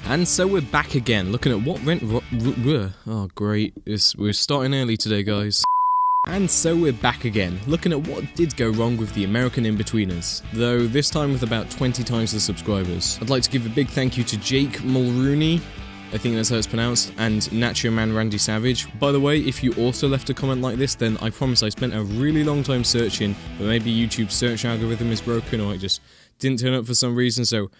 And so we're back again, looking at what went oh great, we're starting early today, guys. And so we're back again, looking at what did go wrong with the American Inbetweeners, though this time with about 20 times the subscribers. I'd like to give a big thank you to Jake Mulrooney, I think that's how it's pronounced, and Nacho Man Randy Savage. By the way, if you also left a comment like this, then I promise I spent a really long time searching, but maybe YouTube's search algorithm is broken or it just didn't turn up for some reason, so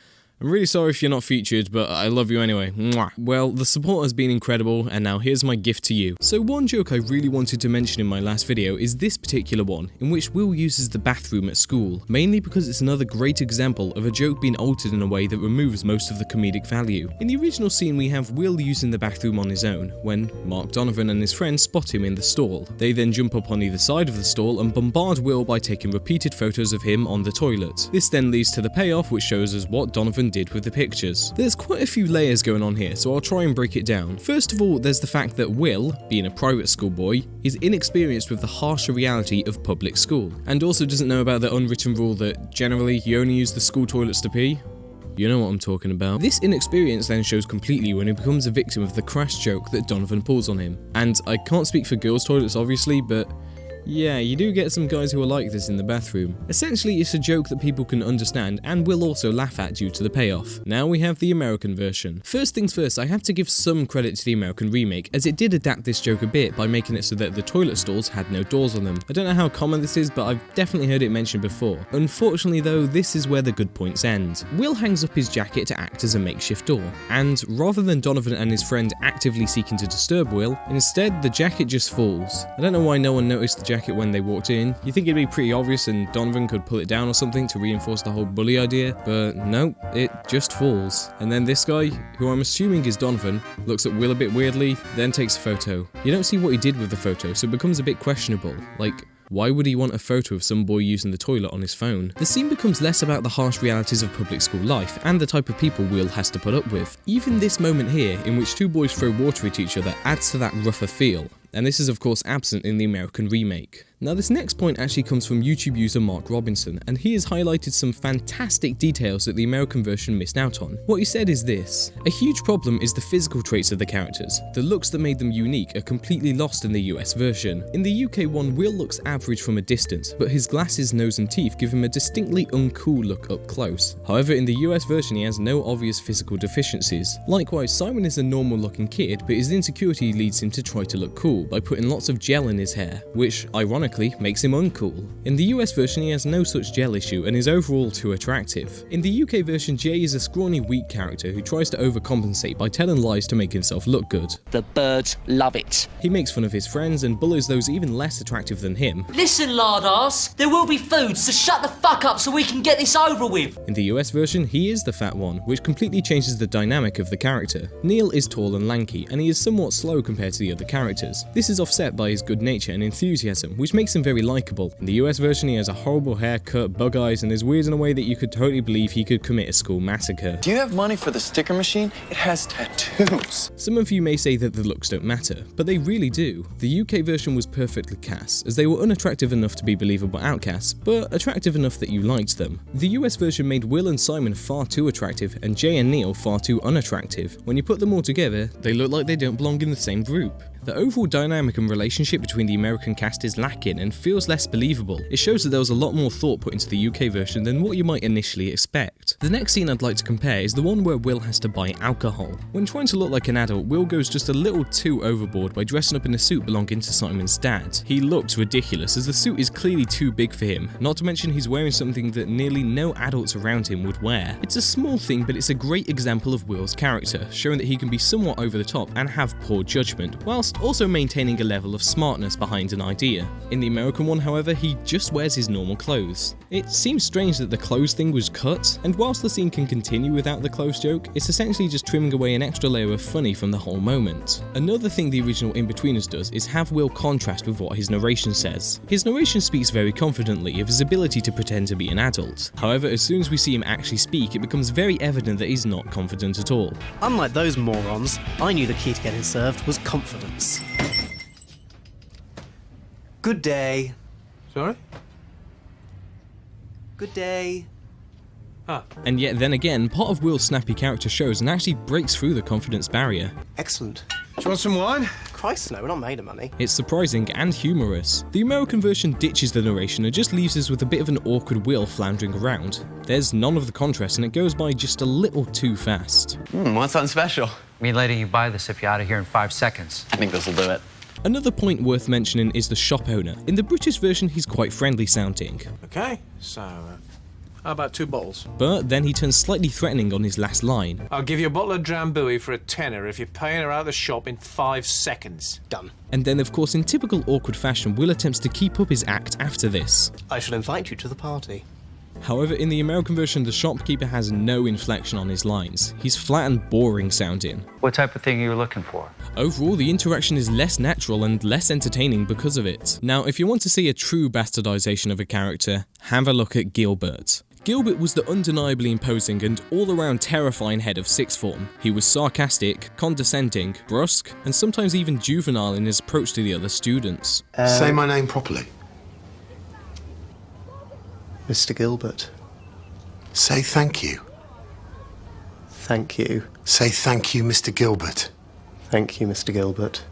I'm really sorry if you're not featured, but I love you anyway. Mwah. Well, the support has been incredible, and now here's my gift to you. So one joke I really wanted to mention in my last video is this particular one, in which Will uses the bathroom at school, mainly because it's another great example of a joke being altered in a way that removes most of the comedic value. In the original scene we have Will using the bathroom on his own, when Mark Donovan and his friends spot him in the stall. They then jump up on either side of the stall and bombard Will by taking repeated photos of him on the toilet. This then leads to the payoff, which shows us what Donovan did with the pictures. There's quite a few layers going on here, so I'll try and break it down. First of all, there's the fact that Will, being a private school boy, is inexperienced with the harsher reality of public school, and also doesn't know about the unwritten rule that generally you only use the school toilets to pee. You know what I'm talking about. This inexperience then shows completely when he becomes a victim of the crass joke that Donovan pulls on him. And I can't speak for girls' toilets obviously, but yeah, you do get some guys who are like this in the bathroom. Essentially, it's a joke that people can understand and will also laugh at due to the payoff. Now we have the American version. First things first, I have to give some credit to the American remake, as it did adapt this joke a bit by making it so that the toilet stalls had no doors on them. I don't know how common this is, but I've definitely heard it mentioned before. Unfortunately though, this is where the good points end. Will hangs up his jacket to act as a makeshift door, and rather than Donovan and his friend actively seeking to disturb Will, instead the jacket just falls. I don't know why no one noticed the jacket when they walked in. You think it'd be pretty obvious and Donovan could pull it down or something to reinforce the whole bully idea, but no, it just falls. And then this guy, who I'm assuming is Donovan, looks at Will a bit weirdly, then takes a photo. You don't see what he did with the photo, so it becomes a bit questionable. Like, why would he want a photo of some boy using the toilet on his phone? The scene becomes less about the harsh realities of public school life and the type of people Will has to put up with. Even this moment here, in which two boys throw water at each other, adds to that rougher feel. And this is of course absent in the American remake. Now this next point actually comes from YouTube user Mark Robinson, and he has highlighted some fantastic details that the American version missed out on. What he said is this: a huge problem is the physical traits of the characters. The looks that made them unique are completely lost in the US version. In the UK one, Will looks average from a distance, but his glasses, nose and teeth give him a distinctly uncool look up close. However, in the US version he has no obvious physical deficiencies. Likewise, Simon is a normal looking kid, but his insecurity leads him to try to look cool by putting lots of gel in his hair, which ironically makes him uncool. In the US version he has no such gel issue and is overall too attractive. In the UK version, Jay is a scrawny weak character who tries to overcompensate by telling lies to make himself look good. The birds love it. He makes fun of his friends and bullies those even less attractive than him. Listen, lard ass, there will be food, so shut the fuck up so we can get this over with. In the US version, he is the fat one, which completely changes the dynamic of the character. Neil is tall and lanky, and he is somewhat slow compared to the other characters. This is offset by his good nature and enthusiasm, which makes him very likeable. In the US version, he has a horrible haircut, bug eyes, and is weird in a way that you could totally believe he could commit a school massacre. Do you have money for the sticker machine? It has tattoos. Some of you may say that the looks don't matter, but they really do. The UK version was perfectly cast, as they were unattractive enough to be believable outcasts, but attractive enough that you liked them. The US version made Will and Simon far too attractive, and Jay and Neil far too unattractive. When you put them all together, they look like they don't belong in the same group. The overall dynamic and relationship between the American cast is lacking and feels less believable. It shows that there was a lot more thought put into the UK version than what you might initially expect. The next scene I'd like to compare is the one where Will has to buy alcohol. When trying to look like an adult, Will goes just a little too overboard by dressing up in a suit belonging to Simon's dad. He looks ridiculous as the suit is clearly too big for him, not to mention he's wearing something that nearly no adults around him would wear. It's a small thing, but it's a great example of Will's character, showing that he can be somewhat over the top and have poor judgment, whilst also maintaining a level of smartness behind an idea. In the American one, however, he just wears his normal clothes. It seems strange that the clothes thing was cut, and whilst the scene can continue without the clothes joke, it's essentially just trimming away an extra layer of funny from the whole moment. Another thing the original Inbetweeners does is have Will contrast with what his narration says. His narration speaks very confidently of his ability to pretend to be an adult. However, as soon as we see him actually speak, it becomes very evident that he's not confident at all. Unlike those morons, I knew the key to getting served was confidence. Good day. Sorry? Good day. And yet then again, part of Will's snappy character shows and actually breaks through the confidence barrier. Excellent. Do you want some wine? Christ, no, we're not made of money. It's surprising and humorous. The American version ditches the narration and just leaves us with a bit of an awkward Will floundering around. There's none of the contrast and it goes by just a little too fast. Want something special? Me letting you buy this if you're out of here in 5 seconds. I think this'll do it. Another point worth mentioning is the shop owner. In the British version, he's quite friendly sounding. Okay, so how about 2 bottles? But then he turns slightly threatening on his last line. I'll give you a bottle of Drambuie for a tenner if you're paying her out of the shop in 5 seconds. Done. And then, of course, in typical awkward fashion, Will attempts to keep up his act after this. I shall invite you to the party. However, in the American version, the shopkeeper has no inflection on his lines. He's flat and boring sounding. What type of thing are you looking for? Overall, the interaction is less natural and less entertaining because of it. Now, if you want to see a true bastardization of a character, have a look at Gilbert. Gilbert was the undeniably imposing and all-around terrifying head of sixth form. He was sarcastic, condescending, brusque, and sometimes even juvenile in his approach to the other students. Say my name properly. Mr. Gilbert. Say thank you. Thank you. Say thank you, Mr. Gilbert. Thank you, Mr. Gilbert.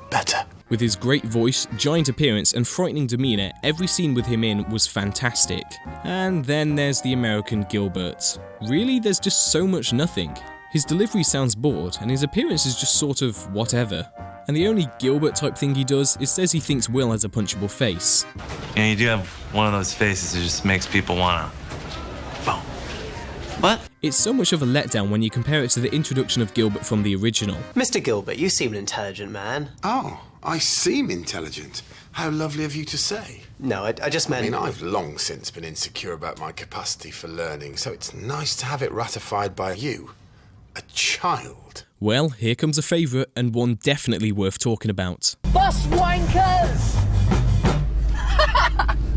Better. With his great voice, giant appearance, and frightening demeanour, every scene with him in was fantastic. And then there's the American Gilbert. Really, there's just so much nothing. His delivery sounds bored, and his appearance is just sort of whatever. And the only Gilbert type thing he does is says he thinks Will has a punchable face. Yeah, you do have one of those faces that just makes people wanna... boom. What? It's so much of a letdown when you compare it to the introduction of Gilbert from the original. Mr. Gilbert, you seem an intelligent man. Oh, I seem intelligent. How lovely of you to say. No, I just meant... I mean, I've long since been insecure about my capacity for learning, so it's nice to have it ratified by you. A child. Well, here comes a favourite, and one definitely worth talking about. Bus wankers!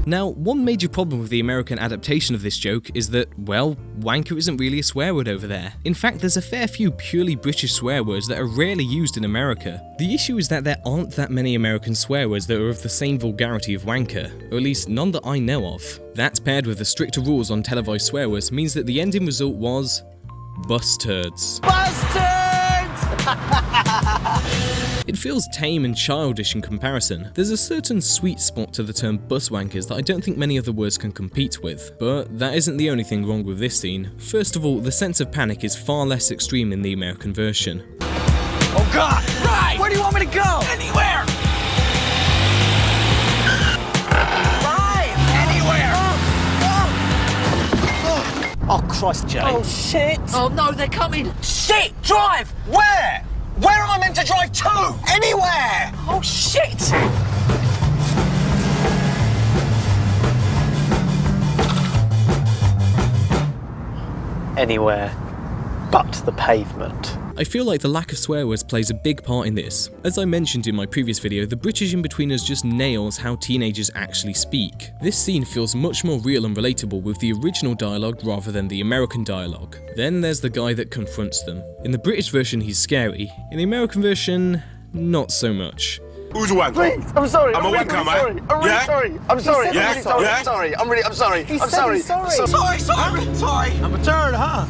Now, one major problem with the American adaptation of this joke is that, well, wanker isn't really a swear word over there. In fact, there's a fair few purely British swear words that are rarely used in America. The issue is that there aren't that many American swear words that are of the same vulgarity of wanker, or at least none that I know of. That paired with the stricter rules on televised swear words means that the ending result was... bus turds. Bus turds! It feels tame and childish in comparison. There's a certain sweet spot to the term bus wankers that I don't think many other words can compete with. But that isn't the only thing wrong with this scene. First of all, the sense of panic is far less extreme in the American version. Oh God! Right! Where do you want me to go? Anywhere! Drive! Anywhere! Oh, Christ, Jay. Oh shit! Oh no, they're coming! Shit! Drive! Where? Where am I meant to drive to? Anywhere! Oh shit! Anywhere but the pavement. I feel like the lack of swear words plays a big part in this. As I mentioned in my previous video, the British Inbetweeners just nails how teenagers actually speak. This scene feels much more real and relatable with the original dialogue rather than the American dialogue. Then there's the guy that confronts them. In the British version he's scary, in the American version, not so much. Who's a wanker? Please, I'm sorry. I'm a really wanker, sorry. man. I'm really Yeah? sorry. I'm sorry. Yeah? I'm really sorry. Yeah? I'm sorry. I'm sorry. I'm sorry. Sorry! I'm a turd, huh?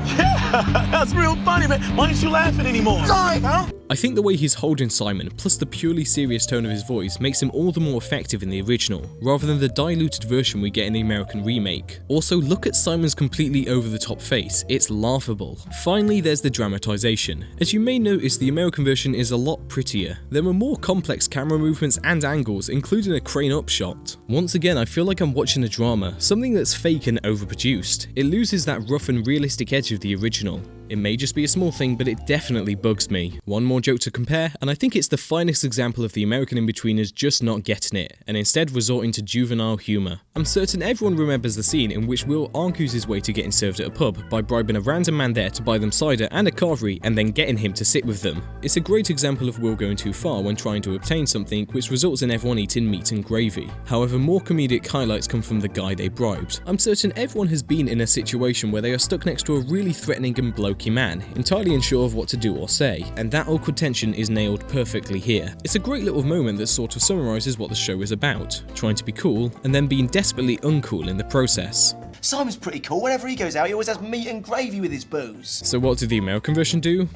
Yeah, that's real funny, man. Why aren't you laughing anymore? Sorry! Huh? I think the way he's holding Simon, plus the purely serious tone of his voice, makes him all the more effective in the original, rather than the diluted version we get in the American remake. Also, look at Simon's completely over-the-top face, it's laughable. Finally, there's the dramatization. As you may notice, the American version is a lot prettier. There are more complex camera movements and angles, including a crane-up shot. Once again, I feel like I'm watching a drama, something that's fake and overproduced. It loses that rough and realistic edge of the original. It may just be a small thing, but it definitely bugs me. One more joke to compare, and I think it's the finest example of the American Inbetweeners just not getting it, and instead resorting to juvenile humour. I'm certain everyone remembers the scene in which Will argues his way to getting served at a pub by bribing a random man there to buy them cider and a carvery and then getting him to sit with them. It's a great example of Will going too far when trying to obtain something, which results in everyone eating meat and gravy. However, more comedic highlights come from the guy they bribed. I'm certain everyone has been in a situation where they are stuck next to a really threatening and blokey happy-go-lucky man, entirely unsure of what to do or say, and that awkward tension is nailed perfectly here. It's a great little moment that sort of summarises what the show is about, trying to be cool, and then being desperately uncool in the process. Simon's pretty cool. Whenever he goes out, he always has meat and gravy with his booze. So what did the American version do?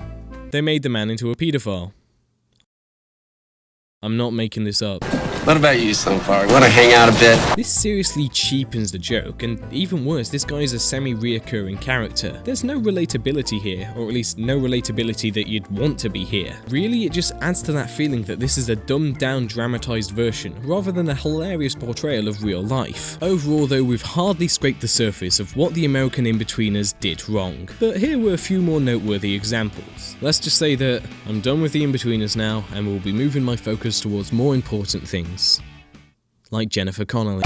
They made the man into a paedophile. I'm not making this up. What about you so far? Want to hang out a bit? This seriously cheapens the joke, and even worse, this guy is a semi-reoccurring character. There's no relatability here, or at least no relatability that you'd want to be here. Really, it just adds to that feeling that this is a dumbed-down, dramatized version, rather than a hilarious portrayal of real life. Overall though, we've hardly scraped the surface of what the American Inbetweeners did wrong, but here were a few more noteworthy examples. Let's just say that I'm done with the Inbetweeners now, and will be moving my focus towards more important things. Like Jennifer Connelly.